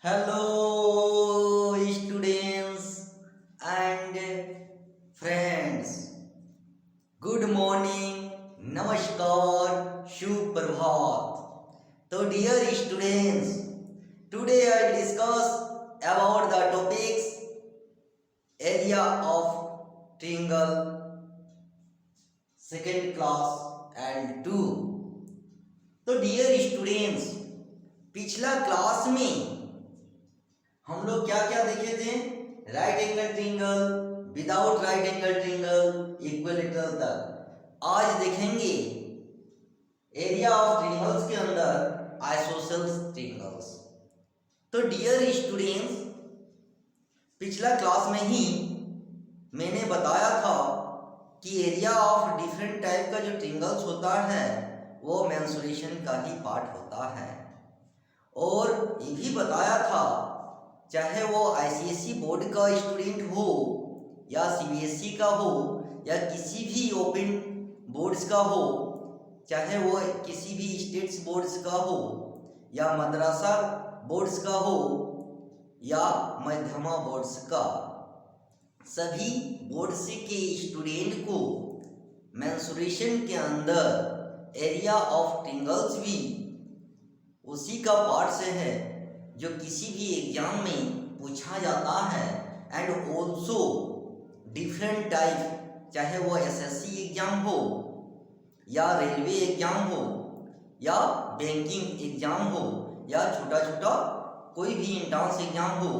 Hello, students and friends. Good morning, Namaskar, Shubh Prabhat. So, dear students, today I discuss about the topics area of triangle, second class and two. तो dear students, पिछला class में हम लोग क्या क्या देखे थे? Right angle triangle, without right angle triangle, equilateral तक। आज देखेंगे एरिया ऑफ ट्रायंगल्स के अंदर आइसोसेल्स ट्रायंगल्स। तो डियर स्टूडेंट्स, पिछला क्लास में ही मैंने बताया था कि एरिया ऑफ डिफरेंट टाइप का जो ट्रायंगल्स होता है वो मेंसुरेशन का ही पार्ट होता है। और ये भी बताया था चाहे वो आईसीएसई बोर्ड का स्टूडेंट हो या सीबीएसई का हो या किसी भी ओपन बोर्ड्स का हो, चाहे वो किसी भी स्टेट्स बोर्ड्स का हो या मद्रासा बोर्ड्स का हो या मध्यमा बोर्ड्स का, सभी बोर्ड्स के स्टूडेंट को मेंसुरेशन के अंदर एरिया ऑफ ट्रायंगल्स भी उसी का पार्ट से है जो किसी भी एग्जाम में पूछा जाता है। एंड ऑल्सो डिफरेंट टाइप, चाहे वो एसएससी एग्जाम हो या रेलवे एग्जाम हो या बैंकिंग एग्जाम हो या छोटा छोटा कोई भी एंट्रेंस एग्जाम हो,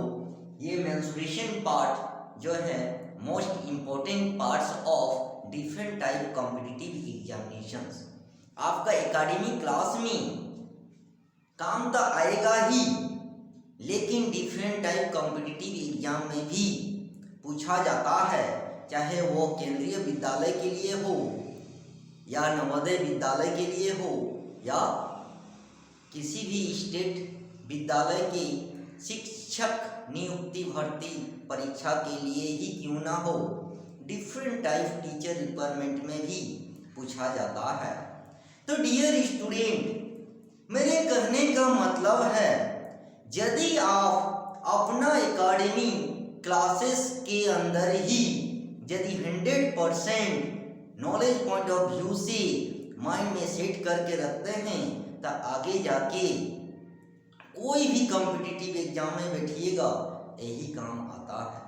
ये मेंसुरेशन पार्ट जो है most important parts of different type competitive examinations आपका एकेडमिक क्लास में काम तो आएगा ही, लेकिन डिफरेंट टाइप कॉम्पिटिटिव एग्जाम में भी पूछा जाता है, चाहे वो केंद्रीय विद्यालय के लिए हो या नवोदय विद्यालय के लिए हो या किसी भी स्टेट विद्यालय के शिक्षक नियुक्ति भर्ती परीक्षा के लिए ही क्यों ना हो, डिफरेंट टाइप टीचर रिक्वायरमेंट में भी पूछा जाता है। तो डियर स्टूडेंट, मेरे कहने का मतलब है यदि आप अपना एकेडमी क्लासेस के अंदर ही यदि 100% नॉलेज पॉइंट ऑफ व्यू से माइंड में सेट करके रखते हैं तो आगे जाके कोई भी कॉम्पिटिटिव एग्जाम में बैठिएगा यही काम आता है।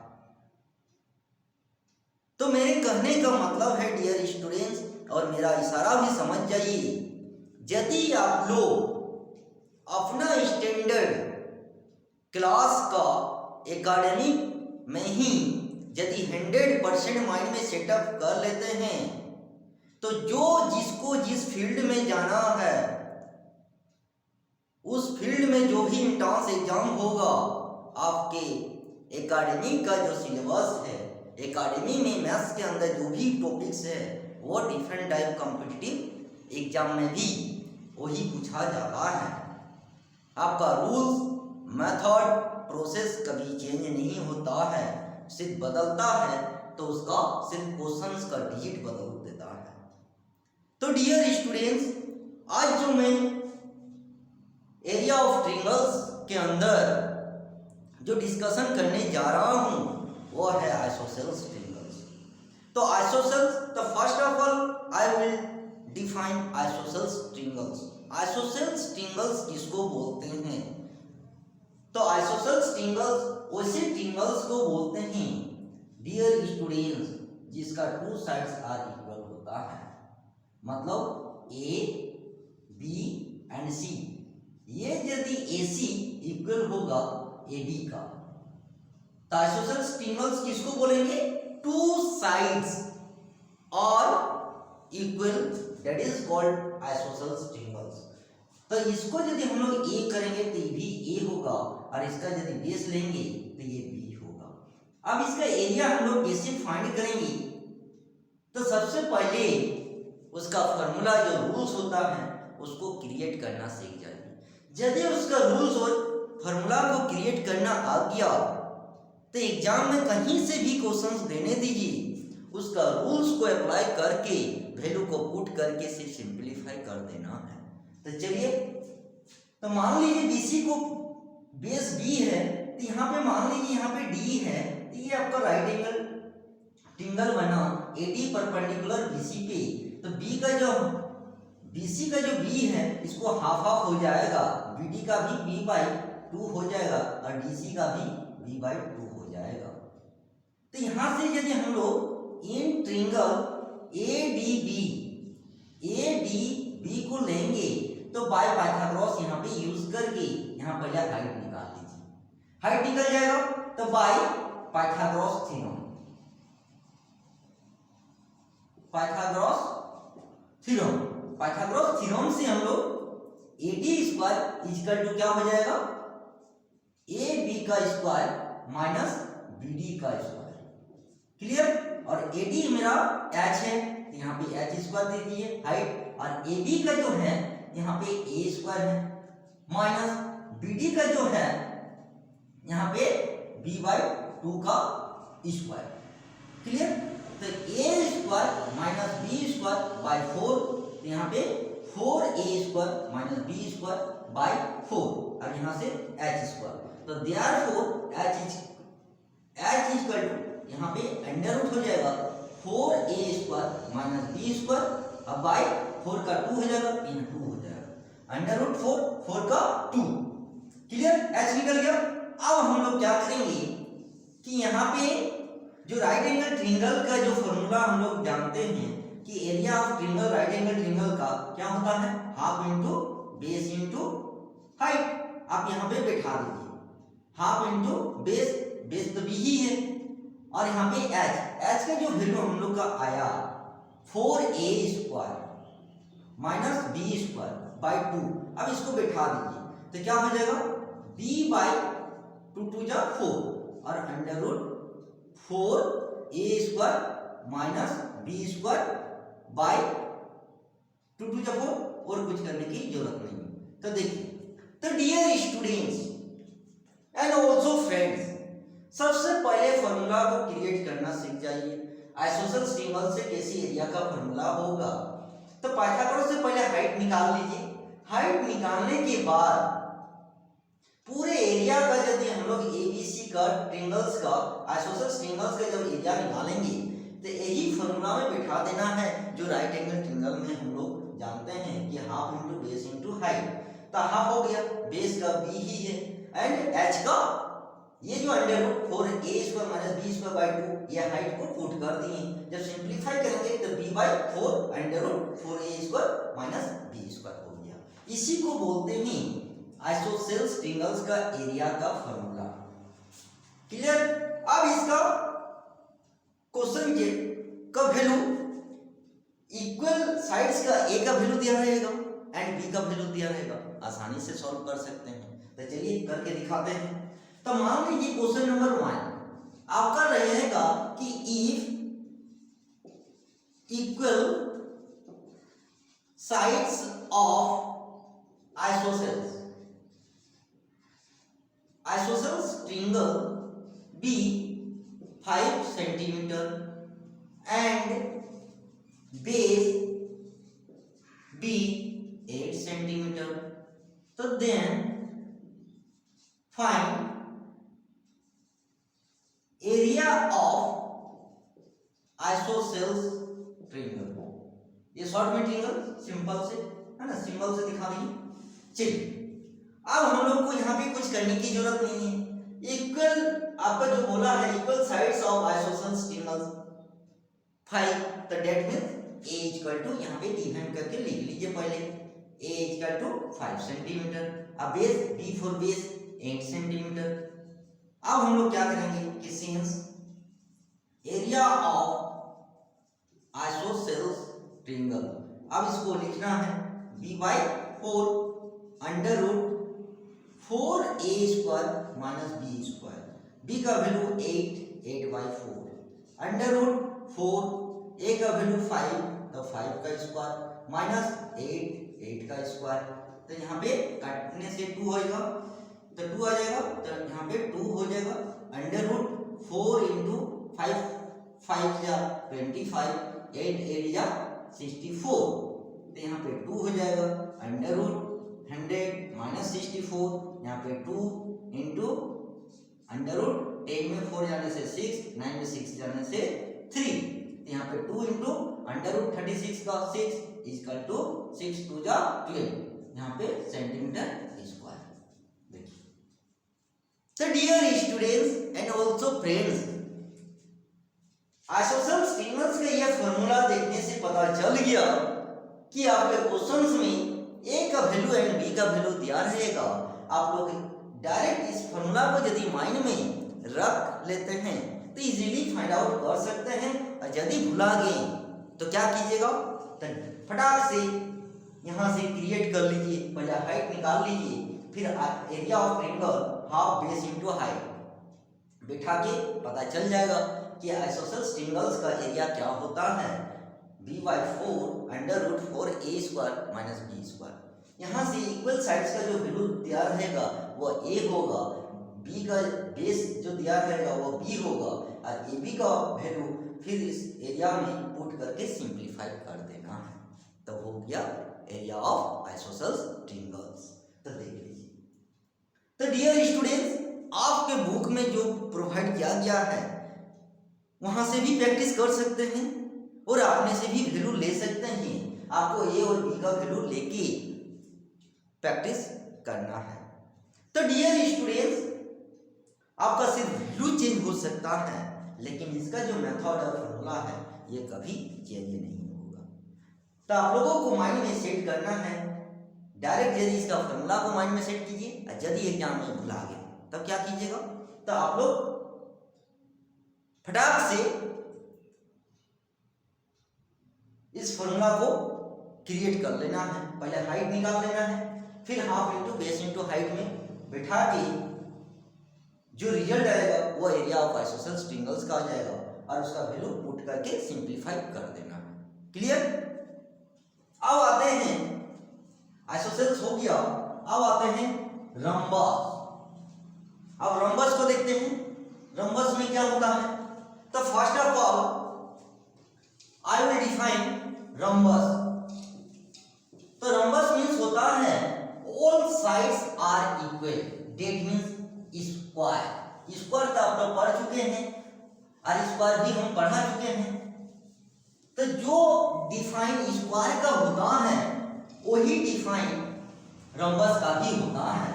तो मेरे कहने का मतलब है डियर स्टूडेंट्स, और मेरा इशारा भी समझ जाइए, यदि आप लोग अपना स्टैंडर्ड क्लास का एकेडमिक में ही यदि 100% माइंड में सेटअप कर लेते हैं तो जो जिसको जिस फील्ड में जाना है उस फील्ड में जो भी एंट्रेंस एग्जाम होगा, आपके एकेडमी का जो सिलेबस है, एकेडमी में मैथ्स के अंदर जो भी टॉपिक्स है वो डिफरेंट टाइप कॉम्पिटिटिव एग्जाम में भी वही पूछा जाता है। आपका रूल्स, मेथड, प्रोसेस कभी चेंज नहीं होता है, सिर्फ बदलता है तो उसका सिर्फ क्वेश्चंस का डिजिट बदल देता है। तो डियर स्टूडेंट्स, आज जो मैं एरिया ऑफ ट्रायंगल्स के अंदर जो डिस्कशन करने जा रहा हूं वो है आइसोसेल्स ट्रायंगल्स। तो आइसोसेल्स, तो first of all I will define isosceles triangles. Isosceles triangles किसको बोलते हैं? तो आइसोसेल्स ट्रायंगल्स वैसे ट्रायंगल्स को बोलते हैं डियर स्टूडेंट्स जिसका टू साइड्स आर इक्वल होता है, मतलब ए बी एंड सी, ये यदि AC इक्वल होगा AB का तो आइसोसेल्स ट्रायंगल्स किसको बोलेंगे? Two sides are equal, that is called isosceles triangles. तो इसको यदि हम लोग A करेंगे तो ये भी A होगा और इसका यदि बेस लेंगे तो ये B होगा। अब इसका एरिया हम लोग कैसे फाइंड करेंगे? तो सबसे पहले उसका फॉर्मूला जो रूल्स होता है उसको क्रिएट करना सीख जाइए। यदि उसका रूल्स और फॉर्मूला को क्रिएट करना आ गया तो एग्जाम में कहीं से भी क्वेश्चंस देने दीजिए, उसका रूल्स को अप्लाई करके वैल्यू को पुट करके सिर्फ सिंपलीफाई कर देना है। तो चलिए, तो मान लीजिए BC को बेस डी है, तो यहाँ पे मान लीजिए यहाँ पे डी है, तो ये आपका राइट एंगल ट्रायंगल बना एडी परपेंडिकुलर बीसी पे। तो बी का जो बीसी का जो बी है इसको हाफ हाफ हो जाएगा, बीडी का भी बी बाई 2 हो जाएगा और डीसी का भी बी बाई 2 हो जाएगा। तो यहां से यदि हम लोग इन ट्रायंगल एडीबी को लेंगे तो बाय पाइथागोरस यहाँ पे यूज करके यहाँ पहले हाइट निकाल लीजिए। हाइट निकल जाएगा तो by Pythagoras theorem, Pythagoras theorem से हम लोग एडी स्क्वायर इक्वल टू क्या हो जाएगा, ए बी का स्क्वायर माइनस बी डी का स्क्वायर। क्लियर। और एडी मेरा एच है, यहाँ पे एच स्क्वायर दे दिए हाइट, और ए बी का जो है यहाँ पे ए स्क्वायर है माइनस बी डी का जो है यहाँ पे बी बाई 2 का स्क्वायर। क्लियर। तो A square minus B square by 4, यहाँ पे 4a square minus B square by 4 और यहाँ से एच स्क्वायर। तो देयरफॉर एच इक्वल टू यहाँ पे अंडर रूट हो जाएगा 4a square minus B square अब बाई 4 का 2 हो जाएगा, इन 2 हो जाएगा, अंडर रूट 4 का 2। क्लियर। एच निकल गया। अब हम लोग क्या करेंगे कि यहाँ पे जो राइट एंगल ट्रायंगल का जो फॉर्मूला हम लोग जानते हैं कि area of triangle right angle triangle का क्या होता है, half into base into height. आप यहाँ पे बैठा दीजिए, हाफ इंटू बेस, बेस तो बी ही है, और यहाँ पे एच का जो वैल्यू हम लोग का आया 4a square minus B square by 2। अब इसको बैठा दीजिए तो क्या हो जाएगा, b बाई 2 जा 4 और under root 4a square minus B square by 2 जा 4 और कुछ करने की जरूरत नहीं। तो देखिए, तो dear students and also friends, सबसे पहले फॉर्मूला को क्रिएट करना सीख जाइए। आइसोसेलेस ट्रायंगल से कैसे एरिया का फॉर्मूला होगा। तो पाइथागोरस से पहले हाइट निकाल लीजिए। हाइट निकालने के बाद पूरे एरिया का यदि हम लोग एबीसी का ट्रायंगल्स का आइसोसेलेस ट्रायंगल्स का जब एरिया निकालेंगे तो यही फॉर्मूला में बिठा देना है जो राइट एंगल ट्रायंगल में हम लोग जानते हैं कि half into base into height. तो हाफ हो गया, बेस का बी ही है, एंड एच का ये जो under root 4a square minus B square by 2 ये हाइट को पुट कर दिए। जब सिंप्लीफाई करेंगे तो b by 4 under root 4a square minus B square हो गया। इसी को बोलते हैं आइसोसेलेस ट्रायंगल्स का एरिया का फॉर्मूला। क्लियर। अब इसका क्वेश्चन के का वैल्यू इक्वल साइड्स का a का वैल्यू दिया रहेगा एंड b का वैल्यू दिया रहेगा, आसानी से सॉल्व कर सकते हैं। तो चलिए करके दिखाते हैं। तो मान लीजिए क्वेश्चन नंबर 1 आपका रहेगा कि if equal sides of isosceles triangle be 5 centimetre and base be 8 centimetre, तो then find area of isosceles triangle. ये शॉर्ट में ट्रायंगल सिंपल से है ना, सिंबल से दिखा देंगे। चलिए अब हम लोग को यहाँ पे कुछ करने की जरूरत नहीं है। इक्वल आपका जो बोला है equal sides of isosceles triangle 5, तो that means a equal to यहाँ पे डिवाइड करके लिख लीजिए पहले a इक्वल टू 5 सेंटीमीटर, अब base b for base 8 centimetre. अब हम लोग क्या करेंगे कि since area of isosceles triangle, अब इसको लिखना है b by 4 under root 4a square minus b square, b का वैल्यू 8 बाई 4 अंडर रूट 4, a का वैल्यू 5 तो 5 का स्क्वायर माइनस 8 का स्क्वायर। तो यहाँ पे काटने से 2 होएगा तो 2 आ जाएगा, तो यहाँ पे 2 हो जाएगा अंडर रूट 4 इंटू 5, 5 या 25, 8 एरिया 64, तो यहाँ पे 2 हो जाएगा अंडर रूट 100 माइनस 64 4, यहाँ पे 2 इंटू अंडर रूट 10 में 4 जाने से 6, 9 में 6 जाने से 3, तो यहाँ पे 2 इंटू अंडर रूट 36 का 6 इजकल टू 6 2 जा 12, यहाँ पे सेंटीमीटर स्क्वायर। देखिए, तो dear students and also friends, isosceles triangles का यह फॉर्मूला देखने से पता चल गया कि आपके क्वेश्चंस में ए का वैल्यू एंड बी का वैल्यू दिया रहेगा। आप लोग डायरेक्ट इस फॉर्मूला को यदि माइंड में रख लेते हैं तो इजीली फाइंड आउट कर सकते हैं, और यदि भुला गए तो क्या कीजिएगा, तो फटाक से यहाँ से क्रिएट कर लीजिए, पहले हाइट निकाल लीजिए, फिर area of triangle half base into height बिठा के पता चल जाएगा कि आइसोसेल्स ट्रायंगल्स का एरिया क्या होता है, b/4 under root 4a square minus b square. यहाँ से इक्वल साइड्स का जो वैल्यू दिया रहेगा वो a होगा, b का बेस जो दिया रहेगा वो b होगा, और ab का वैल्यू फिर इस एरिया में पुट करके सिंप्लीफाई कर देना है, तो हो गया एरिया ऑफ आइसोसेल्स ट्रायंगल्स। तो देख लीजिए, तो डियर स्टूडेंट्स, आपके बुक में जो प्रोवाइड किया गया है वहां से भी प्रैक्टिस कर सकते हैं और अपने से भी वैल्यू ले सकते हैं। आपको ए और बी का वैल्यू लेके प्रैक्टिस करना है। तो डियर स्टूडेंट्स, आपका सिर्फ वैल्यू चेंज हो सकता है, लेकिन इसका जो मेथड और फॉर्मूला है ये कभी चेंज नहीं होगा। तो आप लोगों को माइंड में सेट करना है, डायरेक्ट यदि इसका फॉर्मूला को माइंड में सेट कीजिए, और यदि एग्जाम में भुला गए तब क्या कीजिएगा, तो आप लोग फटाक से इस फॉर्मूला को क्रिएट कर लेना है, पहले हाइट निकाल लेना है, फिर half into base into height में बैठा के जो रिजल्ट आएगा वो एरिया ऑफ आइसोसेल्स ट्रायंगल्स का आ जाएगा, और उसका वैल्यू पुट करके सिंप्लीफाई कर देना है। क्लियर? अब आते हैं, आइसोसेल्स हो गया, अब आते हैं रम्बस। अब रम्बस को देखते हैं, रम्बस में क्या होता है। तो first of all I will define rhombus. तो रम्बस मीन्स होता है all sides are equal, that means square. Square तो आप लोग पढ़ चुके हैं, और स्क्वायर भी हम पढ़ा चुके हैं। तो जो डिफाइन स्क्वायर का होता है वही डिफाइन रम्बस का भी होता है।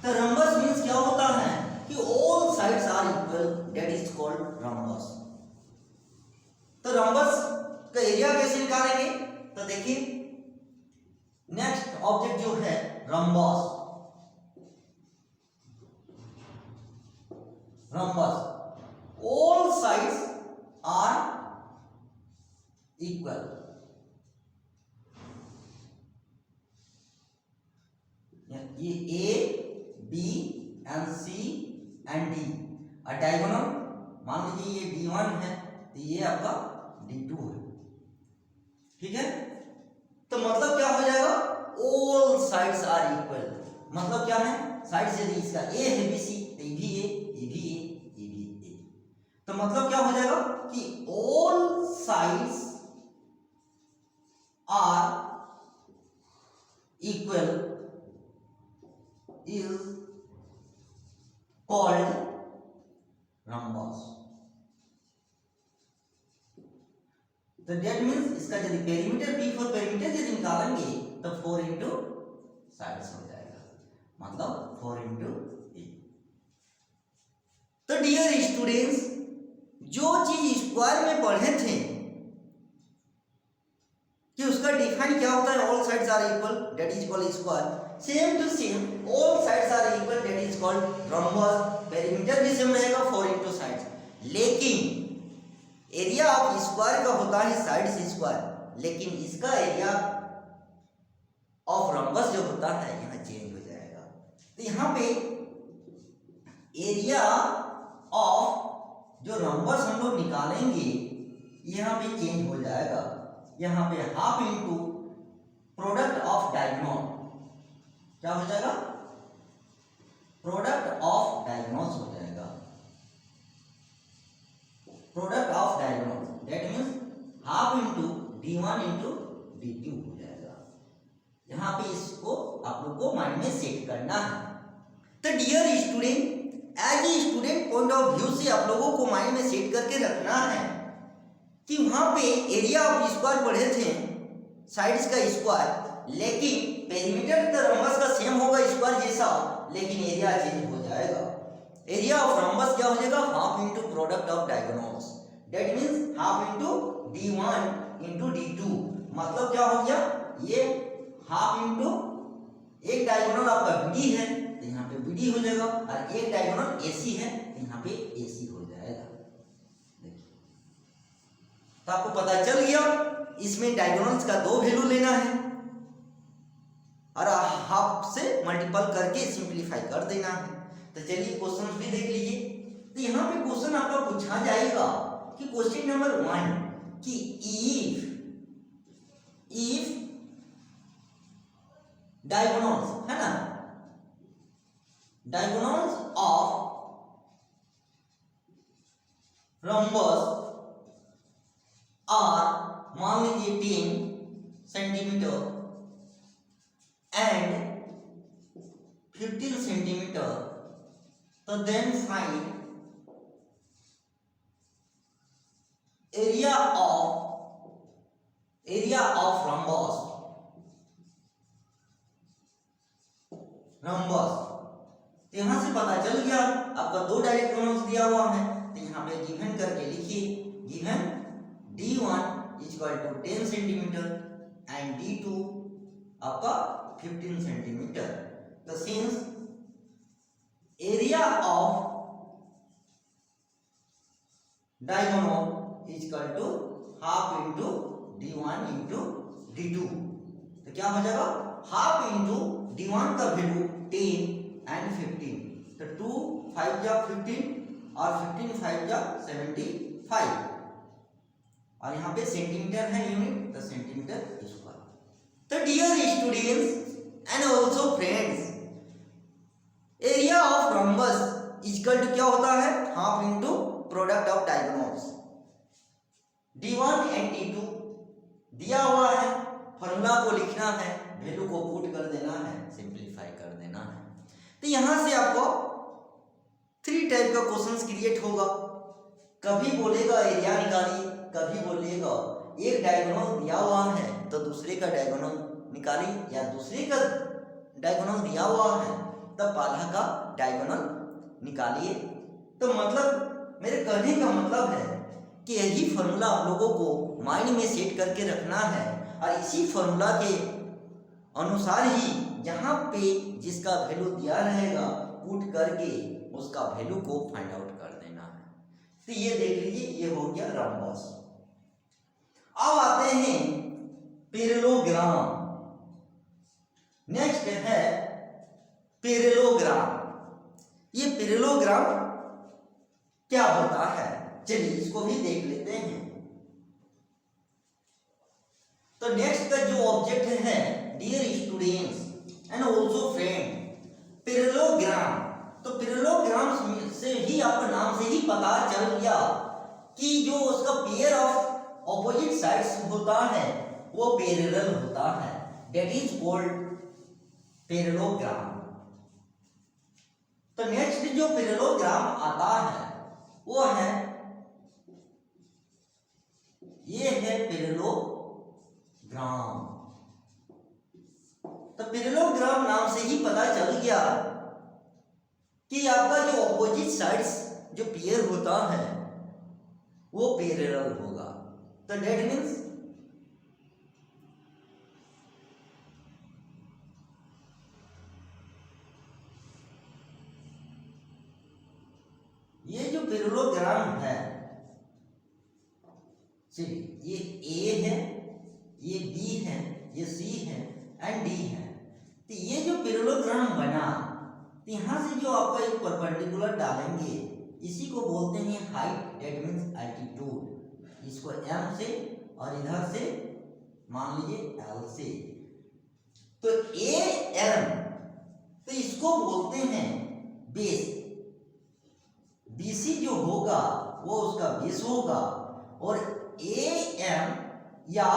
तो रम्बस मीन्स क्या होता है कि all sides are equal, that is called rhombus. तो रम्बस का एरिया कैसे निकालेंगे, तो देखिए नेक्स्ट ऑब्जेक्ट जो है rhombus, rhombus all sides are equal. ये A B and C and D, और डायगोनल मान लीजिए ये D1 है तो ये आपका D2 है, ठीक है। तो मतलब क्या हो जाएगा, ऑल साइड्स आर इक्वल, मतलब क्या है, साइड से इसका ए है BC तो ये भी ए, ये भी ए, ये भी ए, तो मतलब क्या हो जाएगा कि all sides are equal is called rhombus। तो that means इसका यदि पेरीमीटर P फॉर पेरीमीटर यदि निकालेंगे तो 4 इंटू साइड्स हो जाएगा, मतलब 4 इंटू ए। तो डियर स्टूडेंट्स, जो चीज स्क्वायर में पढ़े थे कि उसका डिफाइन क्या होता है, all sides are equal, that is called square. Same to same all sides are equal, that is called रhombus। पेरीमीटर भी सेम रहेगा 4 इंटू साइड्स, लेकिन एरिया ऑफ स्क्वायर का होता है साइड्स स्क्वायर, लेकिन इसका एरिया ऑफ रhombus जो होता है यहाँ चेंज हो जाएगा। तो यहाँ पे एरिया ऑफ जो रhombus हम लोग निकालेंगे यहाँ पे चेंज हो जाएगा, यहाँ पे half into product of diagonal, क्या हो जाएगा, प्रोडक्ट ऑफ डायगोनल्स हो जाएगा, product of diagonals, that means half into D1 into D2 हो जाएगा। यहाँ पे इसको आप लोग को माइंड माइंड में सेट करना है। तो dear student, as a student point of view से आप लोगों को माइंड में सेट करके रखना है कि वहां पे एरिया ऑफ स्क्वायर पढ़े थे, साइड्स का स्क्वायर, लेकिन पेरीमीटर तो रम्बस का सेम होगा स्क्वायर जैसा, लेकिन एरिया चेंज हो जाएगा। एरिया ऑफ रम्बस क्या हो जाएगा? Half into product of diagonals, that means half into d1 into d2। मतलब क्या हो गया? ये हाफ इंटू एक डायगोनल आपका BD है तो यहाँ पे BD हो जाएगा, और एक डायगोनल AC है तो यहाँ पे AC हो जाएगा। देखिए, तो आपको पता चल गया इसमें डायगोनल्स का 2 वैल्यू लेना है और हाफ से मल्टीपल करके सिंपलीफाई कर देना है। तो चलिए क्वेश्चन भी देख लीजिए। तो यहाँ पे क्वेश्चन आपका पूछा जाएगा कि क्वेश्चन नंबर 1 कि इफ डायगोनल्स है ना, डायगोनल्स ऑफ रम्बस आर, मान लीजिए 10 सेंटीमीटर एंड 15 सेंटीमीटर, तो then find area of rhombus. यहां से पता चल गया आपका 2 डायगोनल्स दिया हुआ है, तो यहाँ पे गिवन करके लिखिए, given d1 equal to 10 centimetre and d2 आपका 15 सेंटीमीटर। तो since area of diagonal equal to half into d1 into d2, तो क्या हो जाएगा? हाफ इंटू d1 का वैल्यू 10 एंड 15, तो 2 5 जा 15 और 15 5 जा 75, और यहाँ पे सेंटीमीटर है यूनिट, तो सेंटीमीटर स्क्वायर। तो dear students and also friends, area of rhombus equal to क्या होता है? Half into product of diagonals. d1 and d2 दिया हुआ है, फॉर्मूला को लिखना है, वैल्यू को पुट कर देना है, सिंपलीफाई कर देना है। तो यहां से आपको 3 टाइप का क्वेश्चंस क्रिएट होगा। कभी बोलेगा एरिया निकालिए, कभी बोलेगा एक डायगोनल दिया हुआ है तो दूसरे का डायगोनल निकालिए, या दूसरे का डायगोनल दिया हुआ है तब पहला का डायगोनल निकालिए। तो मतलब मेरे कहने का मतलब है कि यही फॉर्मूला आप लोगों को माइंड में सेट करके रखना है, और इसी फॉर्मूला के अनुसार ही जहां पे जिसका वैल्यू दिया रहेगा पुट करके उसका वैल्यू को फाइंड आउट कर देना है। तो ये देख लीजिए, ये हो गया रम्बस। अब आते हैं पैरेललोग्राम। नेक्स्ट है पैरेललोग्राम। ये पैरेललोग्राम क्या होता है, चलिए इसको भी देख लेते हैं। तो नेक्स्ट का जो ऑब्जेक्ट है dear students and also friend, parallelogram. तो पैरेललोग्राम से ही आपको नाम से ही पता चल गया कि जो उसका पेयर ऑफ ऑपोजिट साइड्स होता है वो पैरेलल होता है, दैट इज कॉल्ड पैरेललोग्राम। तो नेक्स्ट जो पैरेललोग्राम आता है वो है, ये है पैरेललोग्राम। तो पैरेललोग्राम नाम से ही पता चल गया कि आपका जो ऑपोजिट साइड्स जो पेयर होता है वो पैरेलल होगा। तो दैट मीन्स ये जो पैरेललोग्राम है, चलिए ये ए है, ये बी है, ये सी है एंड डी है। तो ये जो पैरेललोग्राम बना, तो यहां से जो आपका एक परपेंडिकुलर डालेंगे इसी को बोलते हैं हाइट, दैट मीन्स एल्टीट्यूड। इसको एम से और इधर से मान लीजिए एल से, तो ए एम, तो इसको बोलते हैं बेस। बीसी जो होगा वो उसका बेस होगा, और ए एम या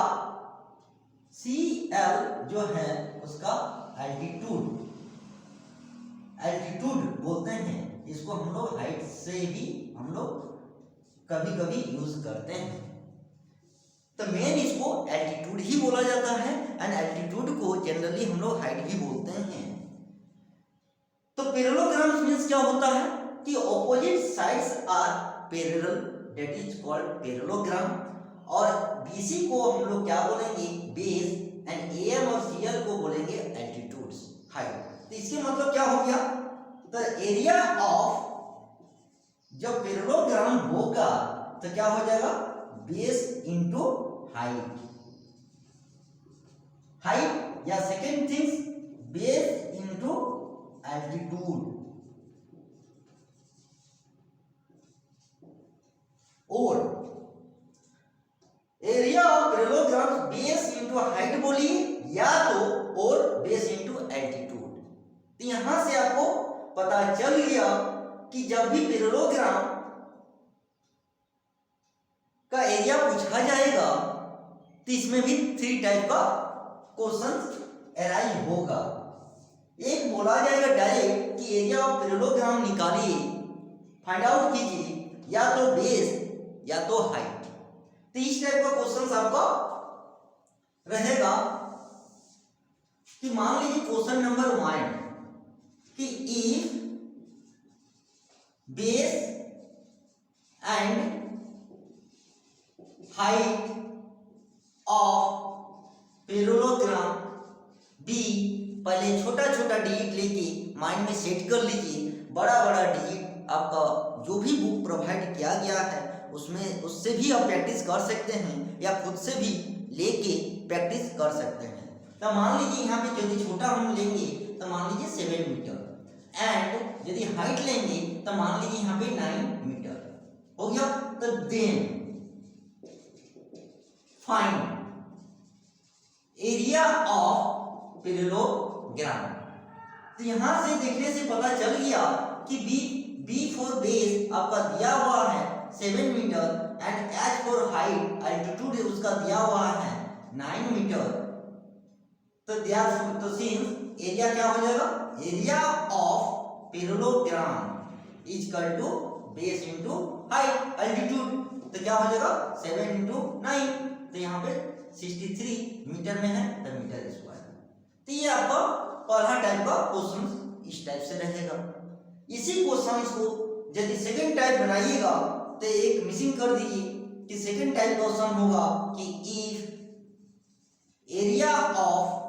सी एल जो है उसका एल्टीट्यूड। बोलते हैं, इसको हम लोग हाइट से भी हम लोग कभी कभी यूज करते हैं। तो मेन इसको एल्टीट्यूड ही बोला जाता है एंड एल्टीट्यूड को जनरली हम लोग हाइट भी बोलते हैं। तो पैरेललोग्राम्स मींस क्या होता है कि opposite sides are parallel, that is called parallelogram. और बीसी को हम लोग क्या बोलेंगे, बेस, एंड एएम और सीएल को बोलेंगे एल्टीट्यूड्स, हाइट। तो इसके मतलब क्या हो गया, तो एरिया ऑफ जब पैरेललोग्राम होगा तो क्या हो जाएगा, बेस इंटू हाइट, हाइट या second things base into altitude, और area of parallelogram base into height बोलिए या तो और बेस इंटू एल्टीट्यूड। तो यहां से आपको पता चल गया कि जब भी पैरेललोग्राम का एरिया पूछा जाएगा तो इसमें भी 3 टाइप का क्वेश्चन अराइज होगा। एक बोला जाएगा डायरेक्ट कि एरिया ऑफ पैरेललोग्राम निकालिए, फाइंड आउट कीजिए या तो बेस या तो हाइट। तो इस टाइप का क्वेश्चन आपका रहेगा कि मान लीजिए क्वेश्चन नंबर 1 कि if base and height of parallelogram be, पहले छोटा छोटा डिजिट लेके माइंड में सेट कर लीजिए, बड़ा बड़ा डिजिट आपका जो भी बुक प्रोवाइड किया गया है उसमें उससे भी आप प्रैक्टिस कर सकते हैं या खुद से भी लेके प्रैक्टिस कर सकते हैं। तो मान लीजिए यहाँ पे यदि छोटा हम लेंगे तो मान लीजिए 7 मीटर, एंड यदि हाइट लेंगे तो मान लीजिए यहाँ पे 9 मीटर हो गया। तो then find area of parallelogram. तो यहां से देखने से पता चल गया कि बी फॉर बेस आपका दिया हुआ है 7 metre and H for height altitude उसका दिया हुआ है 9 मीटर। तो सिंस एरिया क्या हो जाएगा, area of parallelogram is equal to base into height altitude. तो क्या हो जाएगा 7 इंटू 9, तो यहाँ पे 63 मीटर में है तो मीटर स्क्वायर। तो ये आपका पहला टाइप का क्वेश्चन इस टाइप से रहेगा। इसी क्वेश्चन को यदि सेकंड टाइप बनाइएगा तो एक मिसिंग कर दीजिए कि सेकंड टाइप क्वेश्चन होगा कि if area of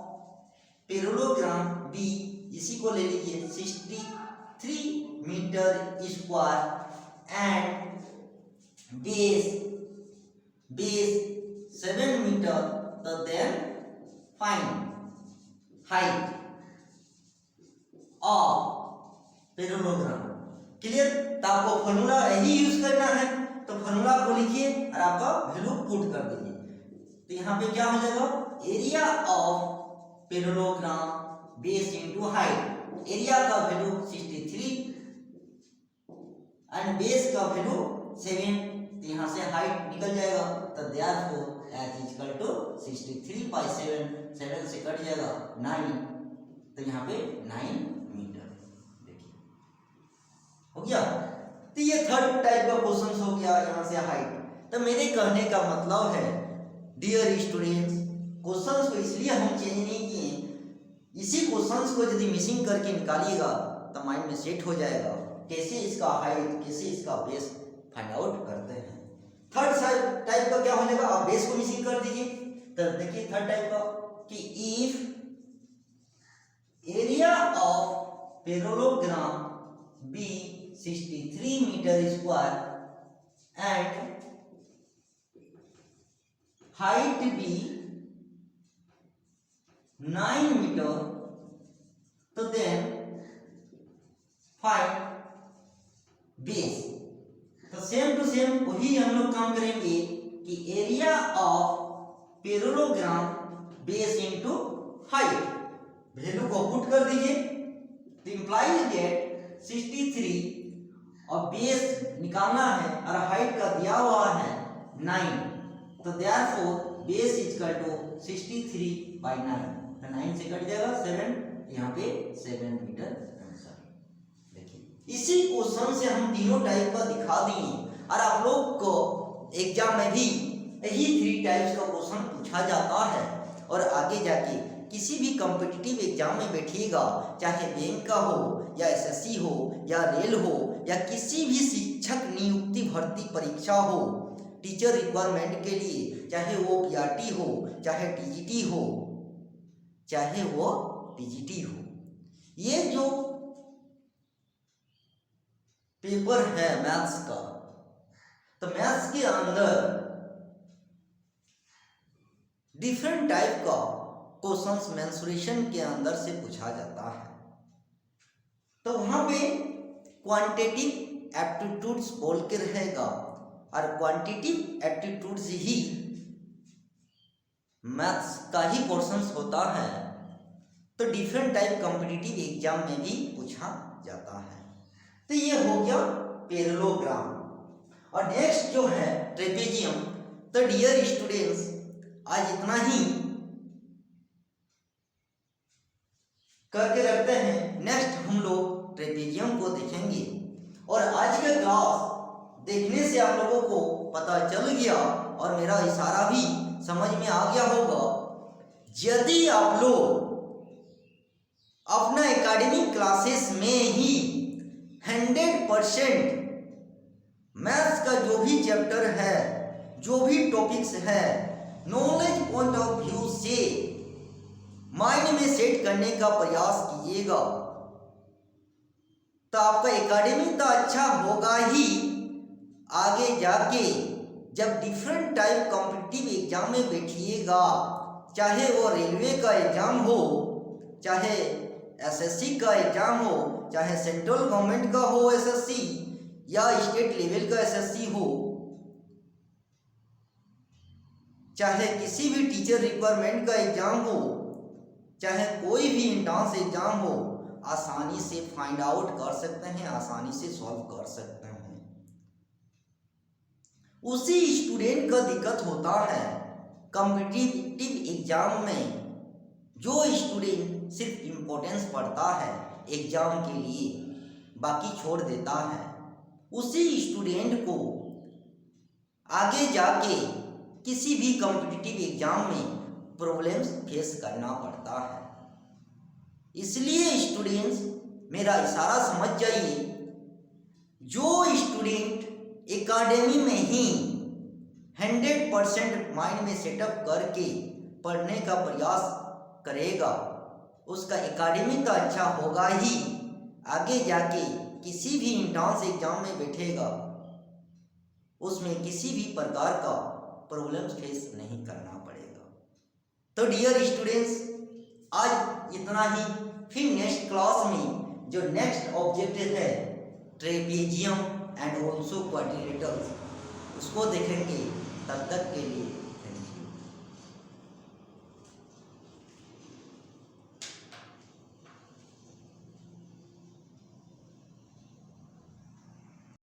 parallelogram be, इसी को ले लीजिए 63 metre square and base 7 metre, तो then find height of parallelogram. Clear? तो आपको फॉर्मूला यही यूज करना है, तो फॉर्मूला को लिखिए और आपका वैल्यू पुट कर दीजिए। तो यहाँ पे क्या हो जाएगा, area of parallelogram base into height. Area का वैल्यू 63 एंड बेस का वैल्यू 7, तो यहाँ से हाइट निकल जाएगा। तो therefore h is equal to 63 by 7 से कट जाएगा 9, तो यहाँ पे 9 मीटर। देखिए हो गया। तो ये थर्ड टाइप का क्वेश्चन हो गया यहाँ से हाइट। तो मेरे कहने का मतलब है डियर स्टूडेंट्स, क्वेश्चंस को इसलिए हम चेंज नहीं किए, इसी क्वेश्चंस को यदि मिसिंग करके निकालिएगा तो माइंड में सेट हो जाएगा कैसे इसका हाइट कैसे इसका बेस फाइंड आउट करते हैं। थर्ड टाइप का क्या हो जाएगा, आप बेस को मिसिंग कर दीजिए। तो देखिए थर्ड टाइप का कि if area of parallelogram be 63 metre square and height be 9 metre, तो देन फाइंड बेस। तो सेम टू सेम वही हम लोग काम करेंगे कि area of parallelogram base into height, value को पुट कर दीजिए। तो इंप्लाइज दैट 63 और बेस निकालना है और हाइट का दिया हुआ है 9, तो therefore base is equal to 63 by 9, तो 9 से कट जाएगा 7, यहाँ पे 7 मीटर आंसर। देखिए इसी क्वेश्चन से हम तीनों टाइप का दिखा दिए और आप लोग को एग्जाम में भी यही 3 टाइप्स का क्वेश्चन पूछा जाता है। और आगे जाके किसी भी कॉम्पिटिटिव एग्जाम में बैठिएगा, चाहे बैंक का हो या एसएससी हो या रेल हो या किसी भी शिक्षक नियुक्ति भर्ती परीक्षा हो, टीचर रिक्वायरमेंट के लिए, चाहे वो पीआरटी हो, चाहे टीजीटी हो, चाहे वो टीजीटी हो, ये जो पेपर है मैथ्स का, तो मैथ्स के अंदर डिफरेंट टाइप का क्वेश्चंस मेंसुरेशन के अंदर से पूछा जाता है। तो वहां पे क्वांटिटेटिव एप्टीट्यूड्स बोल के रहेगा और क्वांटिटेटिव एप्टीट्यूड्स ही मैथ्स का ही पोर्शंस होता है। तो डिफरेंट टाइप कॉम्पिटिटिव एग्जाम में भी पूछा जाता है। तो ये हो गया पैरेललोग्राम। और नेक्स्ट जो है ट्रेपेजियम। तो डियर स्टूडेंट्स, आज इतना ही करके रखते हैं। नेक्स्ट हम लोग ट्रेपेजियम को देखेंगे। और आज का क्लास देखने से आप लोगों को पता चल गया और मेरा इशारा भी समझ में आ गया होगा। यदि आप लोग अपना एकेडमिक क्लासेस में ही 100% मैथ्स का जो भी चैप्टर है, जो भी टॉपिक्स है, नॉलेज पॉइंट ऑफ व्यू से माइंड में सेट करने का प्रयास कीजिएगा, तो आपका एकेडमी तो अच्छा होगा ही। आगे जाके जब डिफरेंट टाइप कॉम्पिटिटिव एग्जाम में बैठिएगा, चाहे वो रेलवे का एग्जाम हो, चाहे एसएससी का एग्जाम हो, चाहे सेंट्रल गवर्नमेंट का हो एसएससी या स्टेट लेवल का एसएससी हो, चाहे किसी भी टीचर रिक्वायरमेंट का एग्जाम हो, चाहे कोई भी एंट्रेंस एग्जाम हो, आसानी से फाइंड आउट कर सकते हैं, आसानी से सॉल्व कर सकते हैं। उसी स्टूडेंट का दिक्कत होता है कॉम्पिटिटिव एग्जाम में। जो स्टूडेंट सिर्फ इम्पोर्टेंस पढ़ता है एग्जाम के लिए, बाकी छोड़ देता है, उसी स्टूडेंट को आगे जाके किसी भी कॉम्पिटिटिव एग्जाम में प्रॉब्लम्स फेस करना पड़ता है। इसलिए स्टूडेंट्स, मेरा इशारा समझ जाइए। जो स्टूडेंट एकेडमी में ही 100% माइंड में सेटअप करके पढ़ने का प्रयास करेगा, उसका एकेडमी तो अच्छा होगा ही। आगे जाके किसी भी एंट्रेंस एग्जाम में बैठेगा, उसमें किसी भी प्रकार का प्रॉब्लम फेस नहीं करना पड़ेगा। तो डियर स्टूडेंट्स, आज इतना ही। फिर नेक्स्ट क्लास में जो नेक्स्ट ऑब्जेक्ट है ट्रेपेजियम एंड ऑल्सो क्वाड्रिलेटरल्स, उसको देखेंगे। तब तक के लिए